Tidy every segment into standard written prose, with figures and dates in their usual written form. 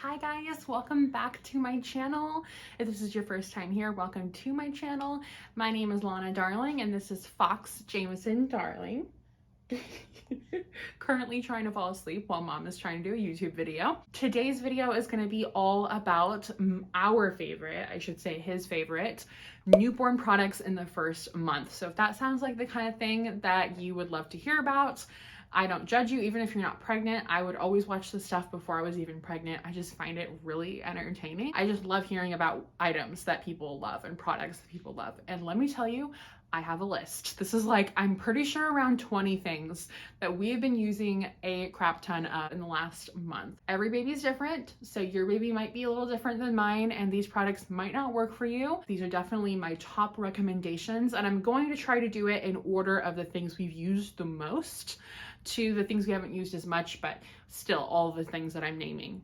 Hi guys, welcome back to my channel. If this is your first time here, welcome to my channel. My name is Lana Darling and this is Fox Jameson Darling. Currently trying to fall asleep while mom is trying to do a YouTube video. Today's video is going to be all about our favorite, I should say his favorite, newborn products in the first month. So if that sounds like the kind of thing that you would love to hear about, I don't judge you. Even if you're not pregnant, I would always watch this stuff before I was even pregnant. I just find it really entertaining. I just love hearing about items that people love and products that people love. And let me tell you, I have a list. This is like, I'm pretty sure around 20 things that we have been using a crap ton of in the last month. Every baby's different, so your baby might be a little different than mine, and these products might not work for you. These are definitely my top recommendations, and I'm going to try to do it in order of the things we've used the most to the things we haven't used as much, but still all the things that I'm naming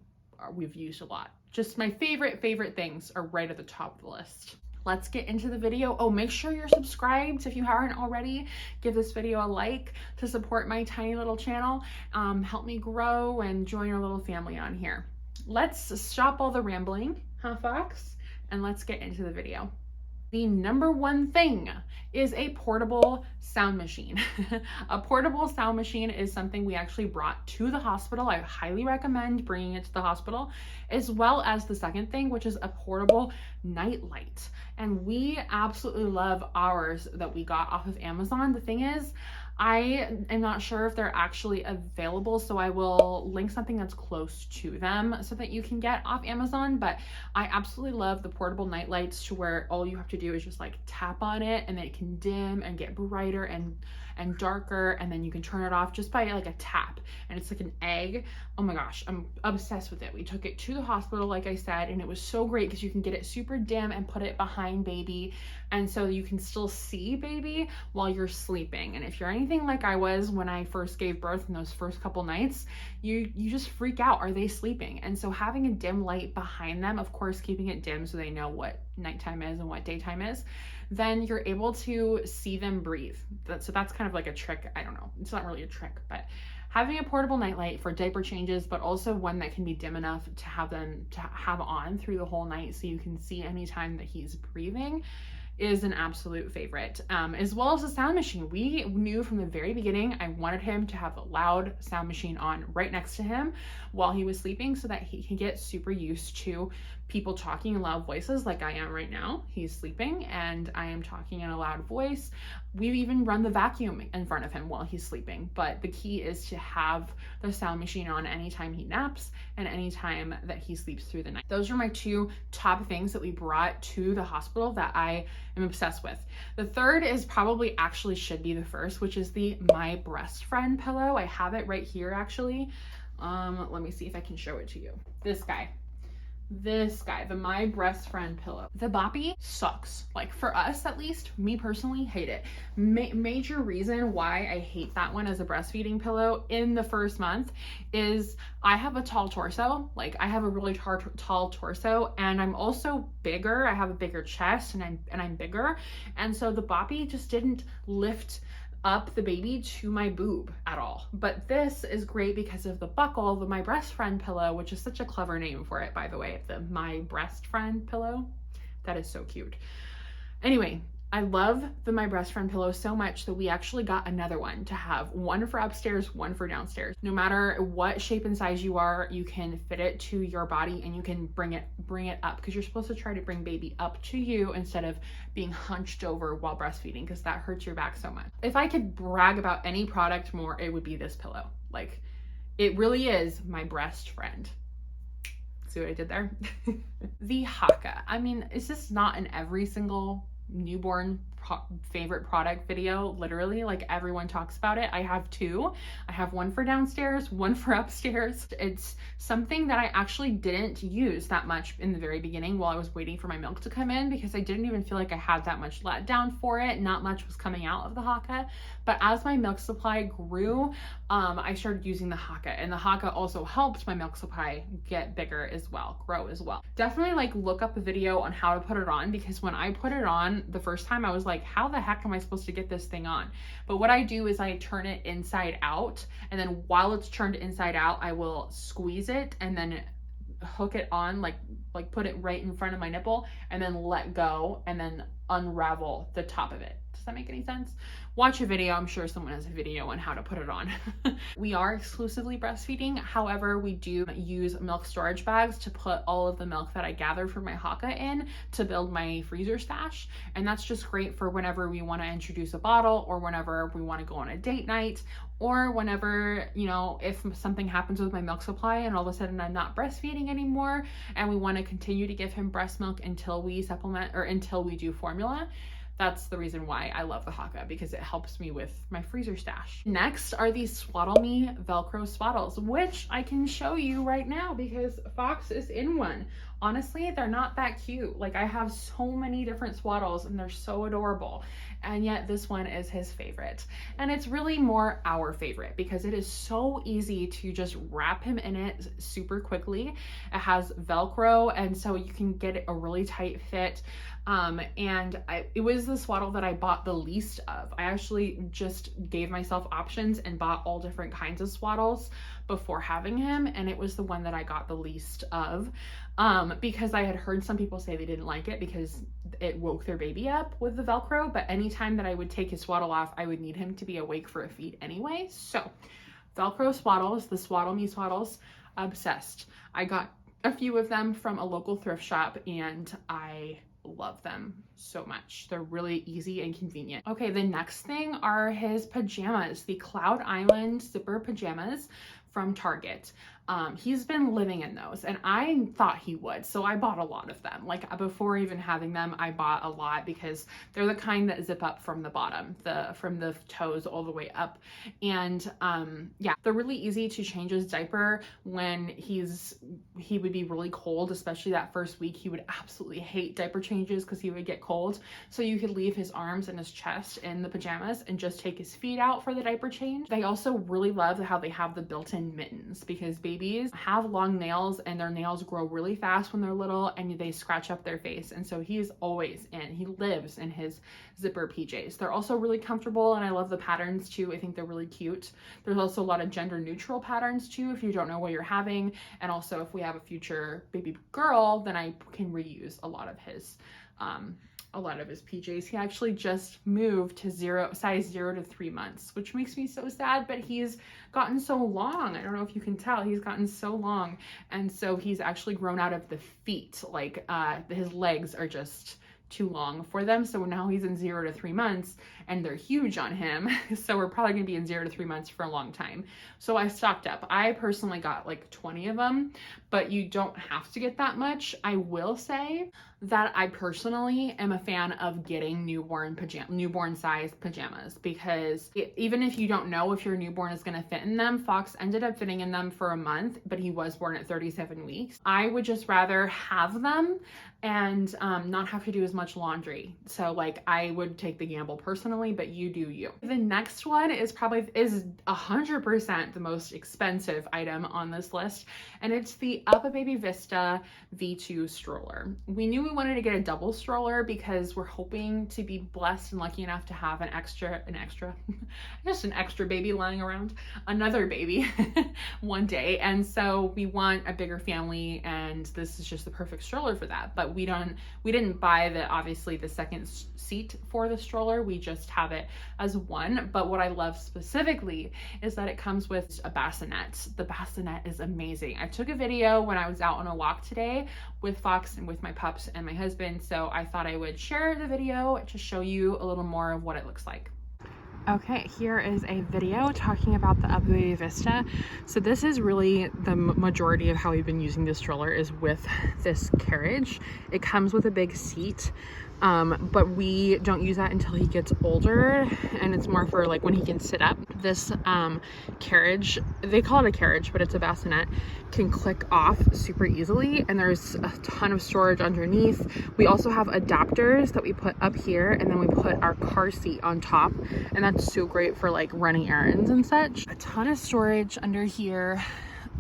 we've used a lot. Just my favorite things are right at the top of the list. Let's get into the video. Oh, make sure you're subscribed if you aren't already. Give this video a like to support my tiny little channel. Help me grow and join our little family on here. Let's stop all the rambling, huh, Fox? And let's get into the video. The number one thing is a portable sound machine. A portable sound machine is something we actually brought to the hospital. I highly recommend bringing it to the hospital, as well as the second thing, which is a portable nightlight. And we absolutely love ours that we got off of Amazon. The thing is, I am not sure if they're actually available, so I will link something that's close to them so that you can get off Amazon. But I absolutely love the portable night lights, to where all you have to do is just like tap on it and then it can dim and get brighter and darker, and then you can turn it off just by like a tap, and it's like an egg. Oh my gosh, I'm obsessed with it. We took it to the hospital, like I said, and it was so great because you can get it super dim and put it behind baby, and so you can still see baby while you're sleeping. And if you're anything like I was when I first gave birth in those first couple nights, you just freak out. Are they sleeping? And so having a dim light behind them, of course keeping it dim so they know what nighttime is and what daytime is, then you're able to see them breathe. So that's kind of like a trick. I don't know, it's not really a trick, but having a portable nightlight for diaper changes, but also one that can be dim enough to have them to have on through the whole night so you can see anytime that he's breathing, is an absolute favorite. As well as the sound machine. We knew from the very beginning I wanted him to have a loud sound machine on right next to him while he was sleeping, so that he can get super used to people talking in loud voices like I am right now. He's sleeping and I am talking in a loud voice. We even run the vacuum in front of him while he's sleeping. But the key is to have the sound machine on anytime he naps and anytime that he sleeps through the night. Those are my two top things that we brought to the hospital that I am obsessed with. The third is probably actually should be the first, which is the My Brest Friend pillow. I have it right here actually. Let me see if I can show it to you. This guy, the My Brest Friend pillow. The boppy sucks. Like, for us at least, me personally, hate it. Major reason why I hate that one as a breastfeeding pillow in the first month is I have a tall torso. Like, I have a really tall torso, and I'm also bigger. I have a bigger chest, and I'm bigger, and so the boppy just didn't lift up the baby to my boob at all. But this is great because of the buckle, the My Brest Friend pillow, which is such a clever name for it, by the way, the My Brest Friend pillow. That is so cute. Anyway, I love the My Brest Friend pillow so much that we actually got another one to have, one for upstairs, one for downstairs. No matter what shape and size you are, you can fit it to your body and you can bring it up, because you're supposed to try to bring baby up to you instead of being hunched over while breastfeeding, because that hurts your back so much. If I could brag about any product more, it would be this pillow. Like, it really is my breast friend. See what I did there? The Haaka. I mean, is this not in every single newborn favorite product video? Literally, like, everyone talks about it. I have two. I have one for downstairs, one for upstairs. It's something that I actually didn't use that much in the very beginning while I was waiting for my milk to come in, because I didn't even feel like I had that much let down for it. Not much was coming out of the Haaka. But as my milk supply grew, I started using the Haaka, and the Haaka also helped my milk supply get bigger as well, grow as well. Definitely, like, look up a video on how to put it on, because when I put it on the first time, I was like, how the heck am I supposed to get this thing on? But what I do is I turn it inside out, and then while it's turned inside out, I will squeeze it and then hook it on, like put it right in front of my nipple and then let go and then unravel the top of it. Does that make any sense? Watch a video. I'm sure someone has a video on how to put it on. We are exclusively breastfeeding. However, we do use milk storage bags to put all of the milk that I gathered from my Hakka in to build my freezer stash. And that's just great for whenever we want to introduce a bottle, or whenever we want to go on a date night, or whenever, you know, if something happens with my milk supply and all of a sudden I'm not breastfeeding anymore and we want to continue to give him breast milk until we supplement or until we do formula. That's the reason why I love the Hakka, because it helps me with my freezer stash. Next are these Swaddle Me Velcro swaddles, which I can show you right now because Fox is in one. Honestly, they're not that cute. Like, I have so many different swaddles and they're so adorable. And yet this one is his favorite. And it's really more our favorite because it is so easy to just wrap him in it super quickly. It has Velcro, and so you can get a really tight fit. It was the swaddle that I bought the least of. I actually just gave myself options and bought all different kinds of swaddles before having him, and it was the one that I got the least of, because I had heard some people say they didn't like it because it woke their baby up with the Velcro, but anytime that I would take his swaddle off, I would need him to be awake for a feed anyway. So Velcro swaddles, the Swaddle Me swaddles, obsessed. I got a few of them from a local thrift shop and I love them so much. They're really easy and convenient. Okay, the next thing are his pajamas, the Cloud Island zipper pajamas from Target. He's been living in those and I thought he would, so I bought a lot of them. Like, before even having them, I bought a lot because they're the kind that zip up from the bottom, from the toes all the way up. And yeah, they're really easy to change his diaper when he would be really cold, especially that first week. He would absolutely hate diaper changes because he would get cold. So you could leave his arms and his chest in the pajamas and just take his feet out for the diaper change. They also really love how they have the built-in mittens, because babies have long nails and their nails grow really fast when they're little and they scratch up their face. And so he lives in his zipper PJs. They're also really comfortable and I love the patterns too. I think they're really cute. There's also a lot of gender neutral patterns too if you don't know what you're having. And also if we have a future baby girl, then I can reuse a lot of his PJs. He actually just moved to size 0 to 3 months, which makes me so sad, but he's gotten so long. I don't know if you can tell, he's gotten so long. And so he's actually grown out of the feet. Like, his legs are just too long for them. So now he's in 0 to 3 months and they're huge on him. So we're probably gonna be in 0 to 3 months for a long time. So I stocked up. I personally got like 20 of them, but you don't have to get that much. I will say that I personally am a fan of getting newborn size pajamas, because even if you don't know if your newborn is going to fit in them, Fox ended up fitting in them for a month, but he was born at 37 weeks. I would just rather have them and not have to do as much laundry. So like, I would take the gamble personally, but you do you. The next one is 100% the most expensive item on this list, and it's the Uppa Baby Vista V2 Stroller. We knew we wanted to get a double stroller because we're hoping to be blessed and lucky enough to have just an extra baby lying around, another baby one day. And so we want a bigger family, and this is just the perfect stroller for that. But we didn't buy obviously the second seat for the stroller. We just have it as one. But what I love specifically is that it comes with a bassinet. The bassinet is amazing. I took a video when I was out on a walk today with Fox and with my pups and my husband, so I thought I would share the video to show you a little more of what it looks like. Okay, here is a video talking about the Uppa Baby Vista. So this is really the majority of how we've been using this stroller, is with this carriage. It comes with a big seat, but we don't use that until he gets older, and it's more for like when he can sit up. This carriage, they call it a carriage, but it's a bassinet, can click off super easily, and there's a ton of storage underneath. We also have adapters that we put up here, and then we put our car seat on top, and that's so great for like running errands and such. A ton of storage under here.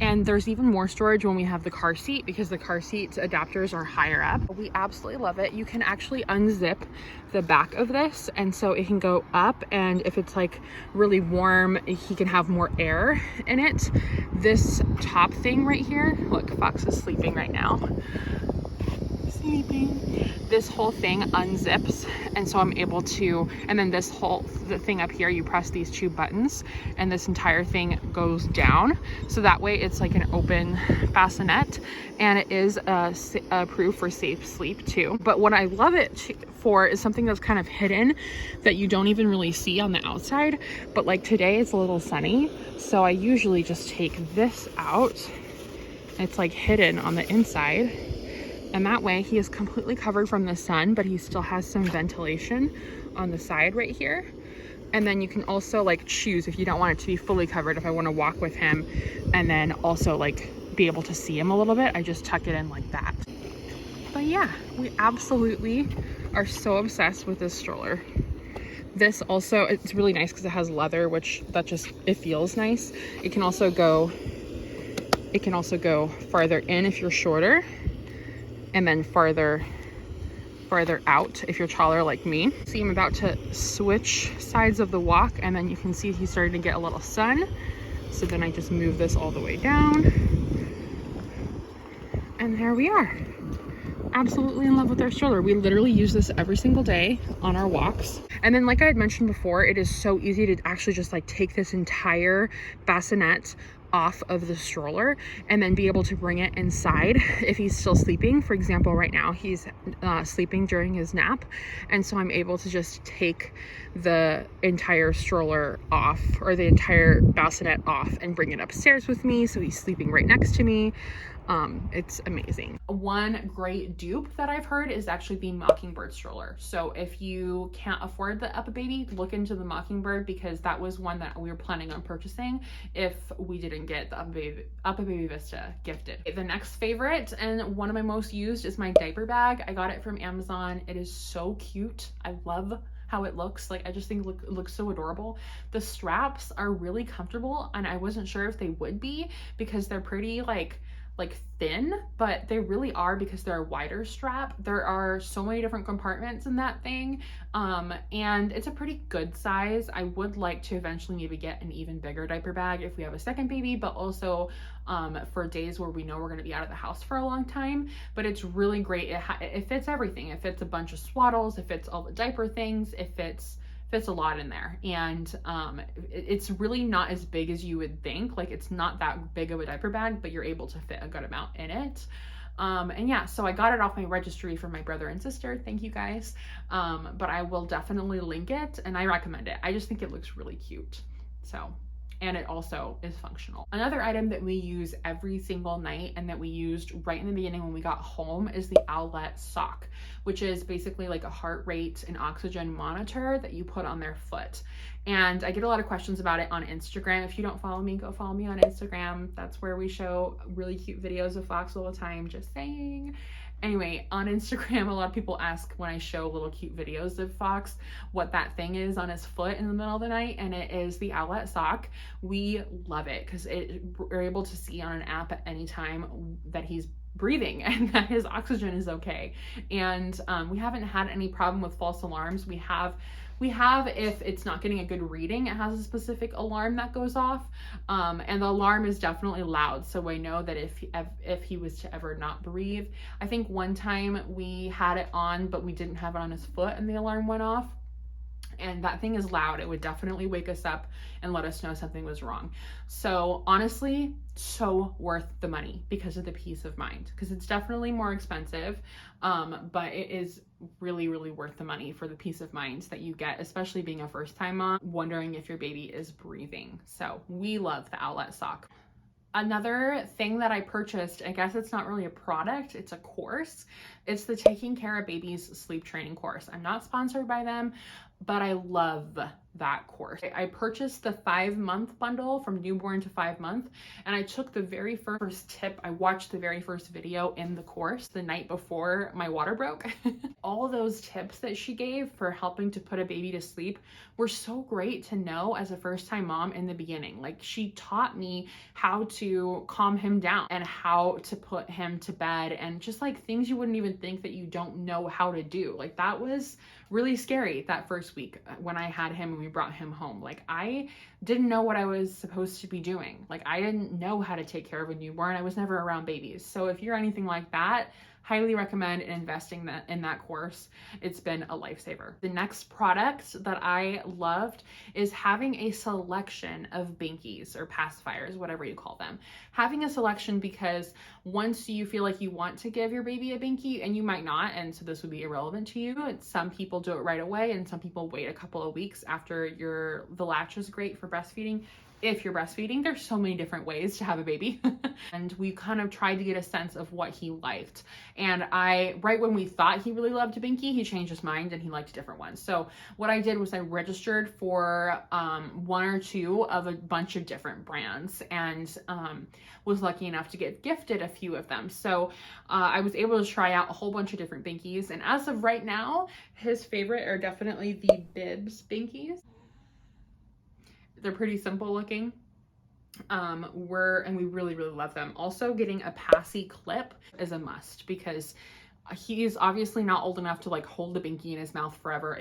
And there's even more storage when we have the car seat because the car seat's adapters are higher up. We absolutely love it. You can actually unzip the back of this, and so it can go up, and if it's like really warm, he can have more air in it. This top thing right here, look, Fox is sleeping right now. Sleeping. This whole thing unzips, and so I'm able to, and then this whole thing up here, you press these two buttons and this entire thing goes down, so that way it's like an open bassinet, and it is approved for safe sleep too. But what I love it for is something that's kind of hidden that you don't even really see on the outside, but like today it's a little sunny, so I usually just take this out. It's like hidden on the inside, and that way he is completely covered from the sun, but he still has some ventilation on the side right here. And then you can also like choose if you don't want it to be fully covered. If I want to walk with him and then also like be able to see him a little bit, I just tuck it in like that. But yeah, we absolutely are so obsessed with this stroller. This also, it's really nice because it has leather, which it feels nice. It can also go farther in if you're shorter, and then farther out if you're taller like me. See, I'm about to switch sides of the walk, and then you can see he's starting to get a little sun. So then I just move this all the way down, and there we are. Absolutely in love with our stroller. We literally use this every single day on our walks. And then like I had mentioned before, it is so easy to actually just like take this entire bassinet off of the stroller and then be able to bring it inside if he's still sleeping. For example, right now he's sleeping during his nap, and so I'm able to just take the entire stroller off, or the entire bassinet off, and bring it upstairs with me, so he's sleeping right next to me. It's amazing. One great dupe that I've heard is actually the Mockingbird stroller. So if you can't afford the Uppa baby, look into the Mockingbird, because that was one that we were planning on purchasing if we didn't get the Uppa baby Vista gifted. The next favorite, and one of my most used, is my diaper bag. I got it from Amazon. It is so cute. I love how it looks. Like, I just think it looks so adorable. The straps are really comfortable, and I wasn't sure if they would be because they're pretty like thin, but they really are because they're a wider strap. There are so many different compartments in that thing, and it's a pretty good size. I would like to eventually maybe get an even bigger diaper bag if we have a second baby, but also for days where we know we're going to be out of the house for a long time. But it's really great. It fits everything. It fits a bunch of swaddles, it fits all the diaper things, it fits a lot in there, and it's really not as big as you would think. Like, it's not that big of a diaper bag, but you're able to fit a good amount in it. And yeah, so I got it off my registry from my brother and sister. Thank you guys. But I will definitely link it, and I recommend it. I just think it looks really cute. So, and it also is functional. Another item that we use every single night, and that we used right in the beginning when we got home, is the Owlet Sock, which is basically like a heart rate and oxygen monitor that you put on their foot. And I get a lot of questions about it on Instagram. If you don't follow me, go follow me on Instagram. That's where we show really cute videos of Fox all the time, just saying. Anyway, on Instagram, a lot of people ask when I show little cute videos of Fox what that thing is on his foot in the middle of the night, and it is the Owlet Sock. We love it because we're able to see on an app at any time that he's breathing and that his oxygen is okay. And we haven't had any problem with false alarms. We have, if it's not getting a good reading, it has a specific alarm that goes off, and the alarm is definitely loud, so I know that if he was to ever not breathe. I think one time we had it on, but we didn't have it on his foot, and the alarm went off. And that thing is loud. It would definitely wake us up and let us know something was wrong. So honestly, so worth the money because of the peace of mind, because it's definitely more expensive, but it is really, really worth the money for the peace of mind that you get, especially being a first time mom, wondering if your baby is breathing. So we love the Owlet Sock. Another thing that I purchased, I guess it's not really a product, it's a course. It's the Taking Care of Babies sleep training course. I'm not sponsored by them, but I love that course. I purchased the 5-month bundle from newborn to 5-month, and I took the very first tip. I watched the very first video in the course the night before my water broke. All those tips that she gave for helping to put a baby to sleep were so great to know as a first-time mom in the beginning. Like, she taught me how to calm him down and how to put him to bed, and just like things you wouldn't even think that you don't know how to do. Like, that was really scary that first week when I had him and we brought him home. Like, I didn't know what I was supposed to be doing. Like, I didn't know how to take care of a newborn. I was never around babies. So if you're anything like that, highly recommend investing in that course. It's been a lifesaver. The next product that I loved is having a selection of binkies or pacifiers, whatever you call them. Having a selection, because once you feel like you want to give your baby a binky, and you might not, and so this would be irrelevant to you, some people do it right away and some people wait a couple of weeks after the latch is great for breastfeeding. If you're breastfeeding, there's so many different ways to have a baby. And we kind of tried to get a sense of what he liked. And right when we thought he really loved a binky, he changed his mind and he liked a different one. So what I did was I registered for 1 or 2 of a bunch of different brands, and was lucky enough to get gifted a few of them. So I was able to try out a whole bunch of different binkies. And as of right now, his favorite are definitely the Bibs binkies. They're pretty simple looking. And we really, really love them. Also, getting a passy clip is a must, because he is obviously not old enough to like hold the binky in his mouth forever.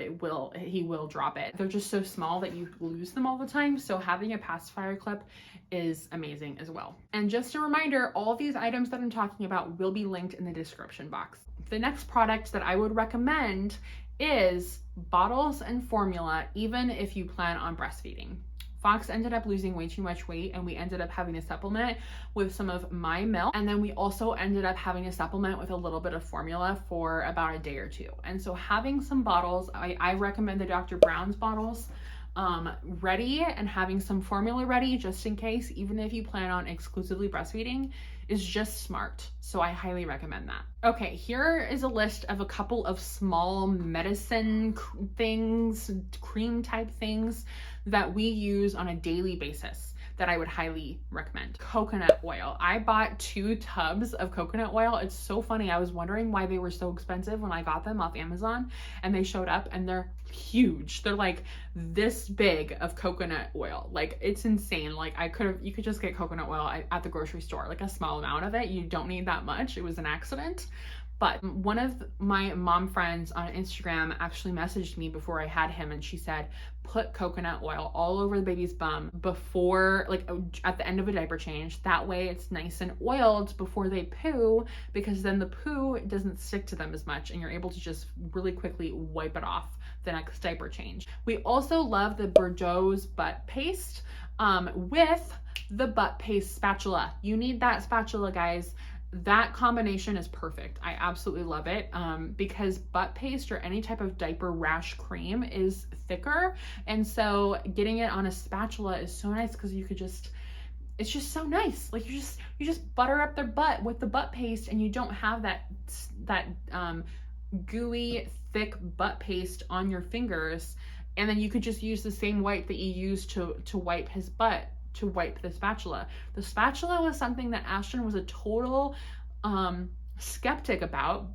He will drop it. They're just so small that you lose them all the time. So having a pacifier clip is amazing as well. And just a reminder, all these items that I'm talking about will be linked in the description box. The next product that I would recommend is bottles and formula, even if you plan on breastfeeding. Fox ended up losing way too much weight, and we ended up having to supplement with some of my milk. And then we also ended up having to supplement with a little bit of formula for about a day or 2. And so having some bottles, I recommend the Dr. Brown's bottles ready, and having some formula ready just in case, even if you plan on exclusively breastfeeding, is just smart. So I highly recommend that. Okay, here is a list of a couple of small medicine things, cream type things that we use on a daily basis that I would highly recommend. Coconut oil. I bought 2 tubs of coconut oil. It's so funny. I was wondering why they were so expensive when I got them off Amazon, and they showed up and they're huge. They're like this big of coconut oil. Like, it's insane. Like, you could just get coconut oil at the grocery store, like a small amount of it. You don't need that much. It was an accident. But one of my mom friends on Instagram actually messaged me before I had him, and she said, put coconut oil all over the baby's bum before, like, at the end of a diaper change. That way it's nice and oiled before they poo, because then the poo doesn't stick to them as much, and you're able to just really quickly wipe it off the next diaper change. We also love the Boudreauxs butt paste with the butt paste spatula. You need that spatula, guys. That combination is perfect. I absolutely love it because butt paste or any type of diaper rash cream is thicker, and so getting it on a spatula is so nice, because you could just, it's just so nice. Like, you just butter up their butt with the butt paste, and you don't have that gooey thick butt paste on your fingers, and then you could just use the same wipe that you use to wipe his butt to wipe the spatula. The spatula was something that Ashton was a total skeptic about,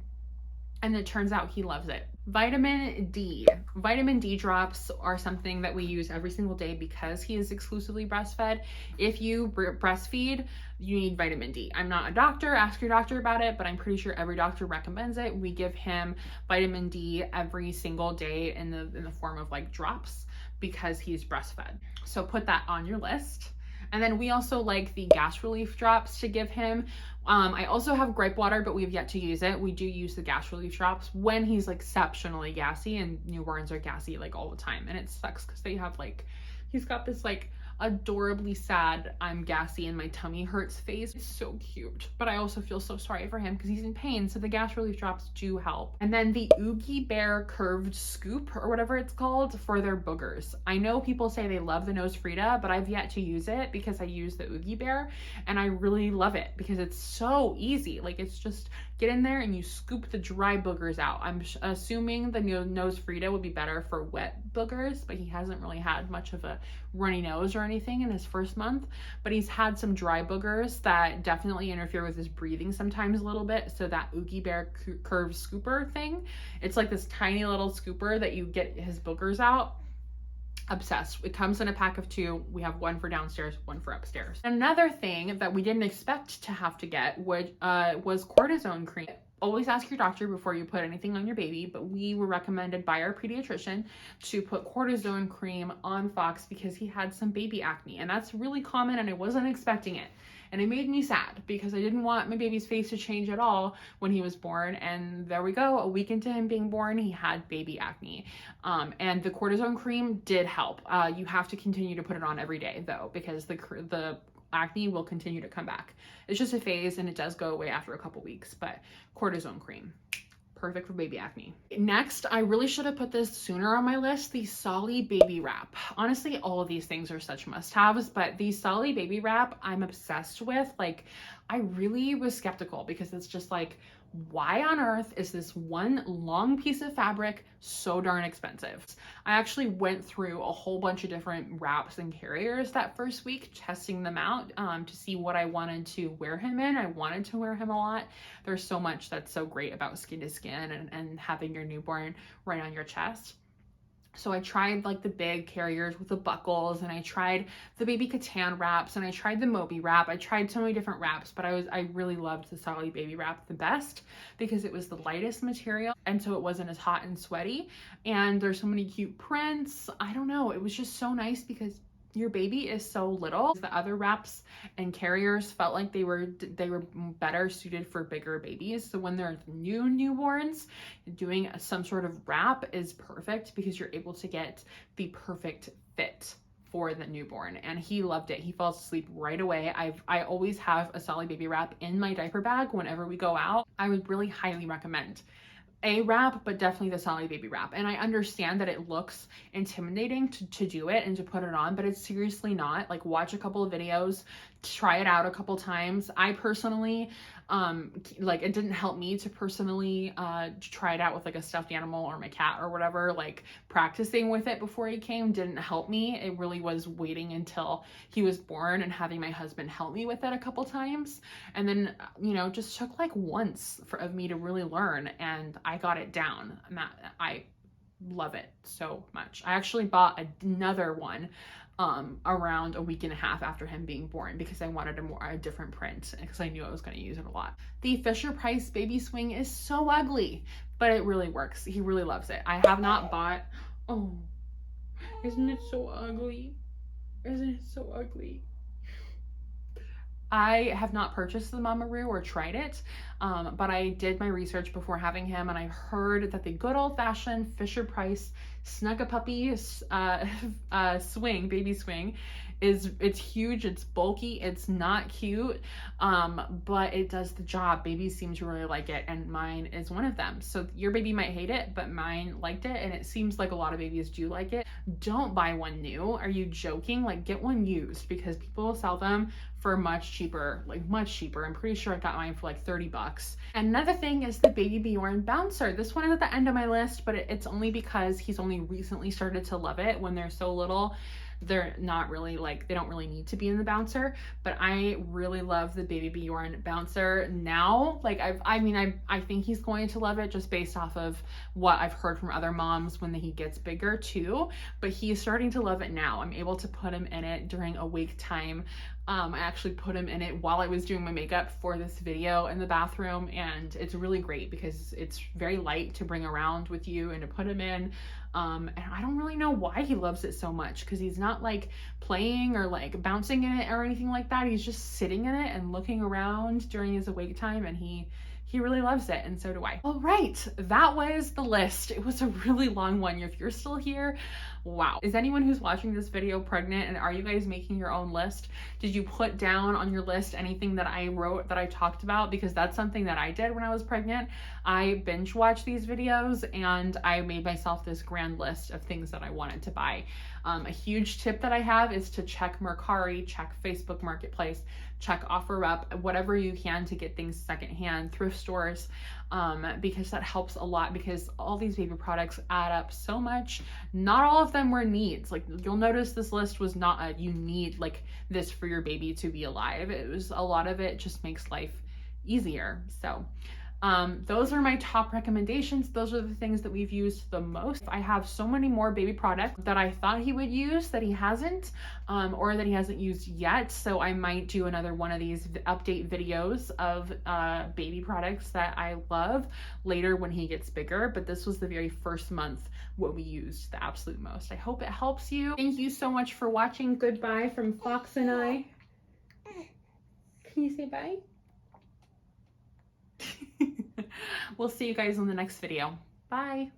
and it turns out he loves it. Vitamin D. Vitamin D drops are something that we use every single day because he is exclusively breastfed. If you breastfeed, you need vitamin D. I'm not a doctor, ask your doctor about it, but I'm pretty sure every doctor recommends it. We give him vitamin D every single day in the form of like drops, because he's breastfed. So put that on your list. And then we also like the gas relief drops to give him. I also have gripe water, but we've yet to use it. We do use the gas relief drops when he's like exceptionally gassy, and newborns are gassy like all the time. And it sucks because they have like, he's got this like adorably sad, I'm gassy and my tummy hurts face. It's so cute, but I also feel so sorry for him because he's in pain, so the gas relief drops do help. And then the Oogie Bear curved scoop, or whatever it's called, for their boogers. I know people say they love the Nose Frida, but I've yet to use it because I use the Oogie Bear, and I really love it because it's so easy. Like, it's just get in there and you scoop the dry boogers out. I'm assuming the Nose Frida would be better for wet boogers, but he hasn't really had much of a runny nose or anything in his first month, but he's had some dry boogers that definitely interfere with his breathing sometimes a little bit. So that Oogie Bear curved scooper thing, it's like this tiny little scooper that you get his boogers out. Obsessed. It comes in a pack of 2. We have 1 for downstairs, 1 for upstairs. Another thing that we didn't expect to have to get was cortisone cream. Always ask your doctor before you put anything on your baby, but we were recommended by our pediatrician to put cortisone cream on Fox because he had some baby acne, and that's really common, and I wasn't expecting it. And it made me sad because I didn't want my baby's face to change at all when he was born. And there we go, a week into him being born, he had baby acne. And the cortisone cream did help. You have to continue to put it on every day though, because the acne will continue to come back. It's just a phase and it does go away after a couple weeks, but cortisone cream, perfect for baby acne. Next, I really should have put this sooner on my list, the Solly baby wrap. Honestly, all of these things are such must-haves, but the Solly baby wrap I'm obsessed with. Like, I really was skeptical because it's just like, why on earth is this one long piece of fabric so darn expensive? I actually went through a whole bunch of different wraps and carriers that first week, testing them out to see what I wanted to wear him in. I wanted to wear him a lot. There's so much that's so great about skin to skin and having your newborn right on your chest. So I tried like the big carriers with the buckles, and I tried the baby Catan wraps, and I tried the Moby wrap. I tried so many different wraps, but I really loved the Solly baby wrap the best because it was the lightest material, and so it wasn't as hot and sweaty. And there's so many cute prints. I don't know, it was just so nice because your baby is so little. The other wraps and carriers felt like they were better suited for bigger babies. So when they're newborns, doing some sort of wrap is perfect because you're able to get the perfect fit for the newborn, and he loved it. He falls asleep right away. I always have a Solly baby wrap in my diaper bag whenever we go out. I would really highly recommend a wrap, but definitely the Solly baby wrap. And I understand that it looks intimidating to do it and to put it on, but it's seriously not. Like, watch a couple of videos, try it out a couple times. I personally, like, it didn't help me to personally try it out with like a stuffed animal or my cat or whatever. Like, practicing with it before he came didn't help me. It really was waiting until he was born and having my husband help me with it a couple times. And then, you know, just took like once of me to really learn, and I got it down. I love it so much. I actually bought another one around a week and a half after him being born because I wanted a different print because I knew I was going to use it a lot. The FisherPrice baby swing is so ugly, but it really works. He really loves it. I have not bought, oh, isn't it so ugly? Isn't it so ugly? I have not purchased the Mamaroo or tried it, but I did my research before having him, and I heard that the good old-fashioned FisherPrice Snug-a-Puppy swing, baby swing, it's huge, it's bulky, it's not cute, but it does the job. Babies seem to really like it, and mine is one of them. So your baby might hate it, but mine liked it, and it seems like a lot of babies do like it. Don't buy one new. Are you joking? Like, get one used because people sell them for much cheaper, like much cheaper. I'm pretty sure I got mine for like 30 bucks. Another thing is the baby Bjorn bouncer. This one is at the end of my list, but it's only because he's only recently started to love it. When they're so little, they're not really like, they don't really need to be in the bouncer, but I really love the baby Bjorn bouncer now. Like, I think he's going to love it just based off of what I've heard from other moms when he gets bigger too, but he's starting to love it now. I'm able to put him in it during awake time. I actually put him in it while I was doing my makeup for this video in the bathroom, and it's really great because it's very light to bring around with you and to put him in. And I don't really know why he loves it so much because he's not like playing or like bouncing in it or anything like that. He's just sitting in it and looking around during his awake time, and he he really loves it, and so do I. All right, that was the list. It was a really long one. If you're still here, wow. Is anyone who's watching this video pregnant, and are you guys making your own list? Did you put down on your list anything that I wrote, that I talked about? Because that's something that I did when I was pregnant. I binge watched these videos and I made myself this grand list of things that I wanted to buy. A huge tip that I have is to check Mercari, check Facebook Marketplace, check OfferUp, whatever you can to get things secondhand, thrift stores, because that helps a lot, because all these baby products add up so much. Not all of them were needs. Like, you'll notice this list was not a you need like this for your baby to be alive. It was a lot of it just makes life easier. So those are my top recommendations. Those are the things that we've used the most. I have so many more baby products that I thought he would use that he hasn't, or that he hasn't used yet. So I might do another one of these update videos of baby products that I love later when he gets bigger. But this was the very first month what we used the absolute most. I hope it helps you. Thank you so much for watching. Goodbye from Fox and I. Can you say bye? We'll see you guys in the next video. Bye.